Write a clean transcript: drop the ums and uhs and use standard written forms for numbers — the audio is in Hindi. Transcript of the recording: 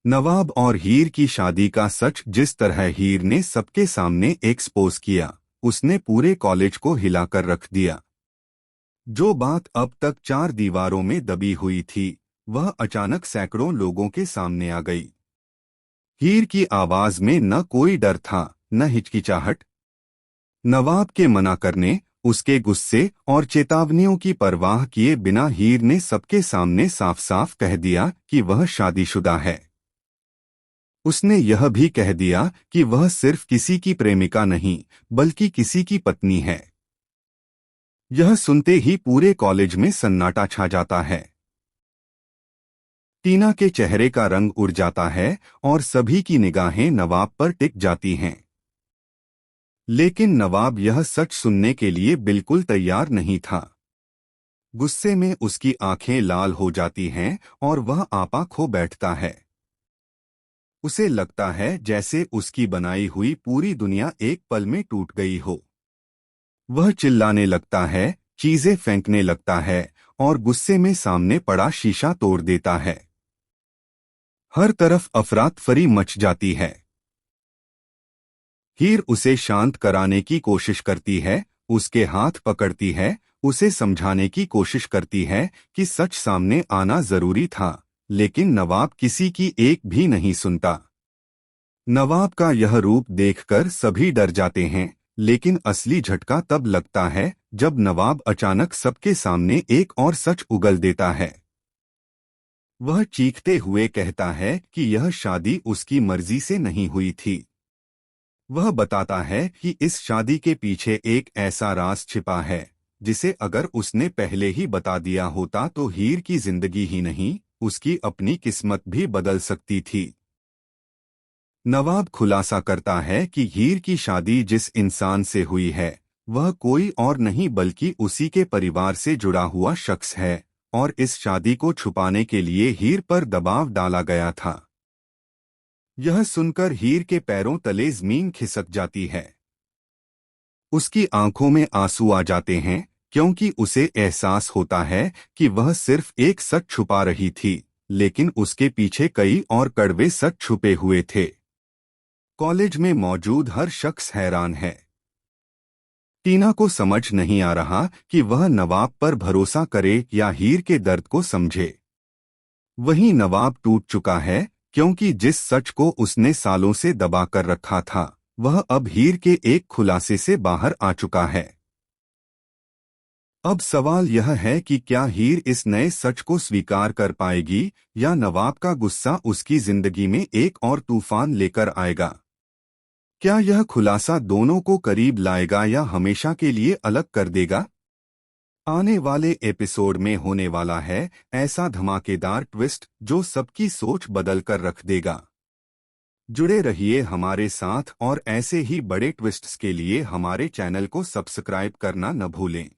नवाब और हीर की शादी का सच जिस तरह हीर ने सबके सामने एक्सपोज किया, उसने पूरे कॉलेज को हिलाकर रख दिया। जो बात अब तक चार दीवारों में दबी हुई थी, वह अचानक सैकड़ों लोगों के सामने आ गई। हीर की आवाज में न कोई डर था, न हिचकिचाहट। नवाब के मना करने, उसके गुस्से और चेतावनियों की परवाह किए बिना हीर ने सबके सामने साफ साफ कह दिया कि वह शादीशुदा है। उसने यह भी कह दिया कि वह सिर्फ किसी की प्रेमिका नहीं, बल्कि किसी की पत्नी है। यह सुनते ही पूरे कॉलेज में सन्नाटा छा जाता है। टीना के चेहरे का रंग उड़ जाता है और सभी की निगाहें नवाब पर टिक जाती हैं। लेकिन नवाब यह सच सुनने के लिए बिल्कुल तैयार नहीं था। गुस्से में उसकी आंखें लाल हो जाती हैं और वह आपा खो बैठता है। उसे लगता है जैसे उसकी बनाई हुई पूरी दुनिया एक पल में टूट गई हो। वह चिल्लाने लगता है, चीजें फेंकने लगता है और गुस्से में सामने पड़ा शीशा तोड़ देता है। हर तरफ अफरातफरी मच जाती है। हीर उसे शांत कराने की कोशिश करती है, उसके हाथ पकड़ती है, उसे समझाने की कोशिश करती है कि सच सामने आना जरूरी था, लेकिन नवाब किसी की एक भी नहीं सुनता। नवाब का यह रूप देखकर सभी डर जाते हैं, लेकिन असली झटका तब लगता है जब नवाब अचानक सबके सामने एक और सच उगल देता है। वह चीखते हुए कहता है कि यह शादी उसकी मर्जी से नहीं हुई थी। वह बताता है कि इस शादी के पीछे एक ऐसा राज छिपा है, जिसे अगर उसने पहले ही बता दिया होता तो हीर की जिंदगी ही नहीं, उसकी अपनी किस्मत भी बदल सकती थी। नवाब खुलासा करता है कि हीर की शादी जिस इंसान से हुई है, वह कोई और नहीं बल्कि उसी के परिवार से जुड़ा हुआ शख्स है, और इस शादी को छुपाने के लिए हीर पर दबाव डाला गया था। यह सुनकर हीर के पैरों तले जमीन खिसक जाती है। उसकी आंखों में आंसू आ जाते हैं, क्योंकि उसे एहसास होता है कि वह सिर्फ एक सच छुपा रही थी, लेकिन उसके पीछे कई और कड़वे सच छुपे हुए थे। कॉलेज में मौजूद हर शख्स हैरान है। टीना को समझ नहीं आ रहा कि वह नवाब पर भरोसा करे या हीर के दर्द को समझे। वहीं नवाब टूट चुका है, क्योंकि जिस सच को उसने सालों से दबा कर रखा था, वह अब हीर के एक खुलासे से बाहर आ चुका है। अब सवाल यह है कि क्या हीर इस नए सच को स्वीकार कर पाएगी, या नवाब का गुस्सा उसकी जिंदगी में एक और तूफान लेकर आएगा। क्या यह खुलासा दोनों को करीब लाएगा या हमेशा के लिए अलग कर देगा? आने वाले एपिसोड में होने वाला है ऐसा धमाकेदार ट्विस्ट जो सबकी सोच बदल कर रख देगा। जुड़े रहिए हमारे साथ और ऐसे ही बड़े ट्विस्ट्स के लिए हमारे चैनल को सब्सक्राइब करना न भूलें।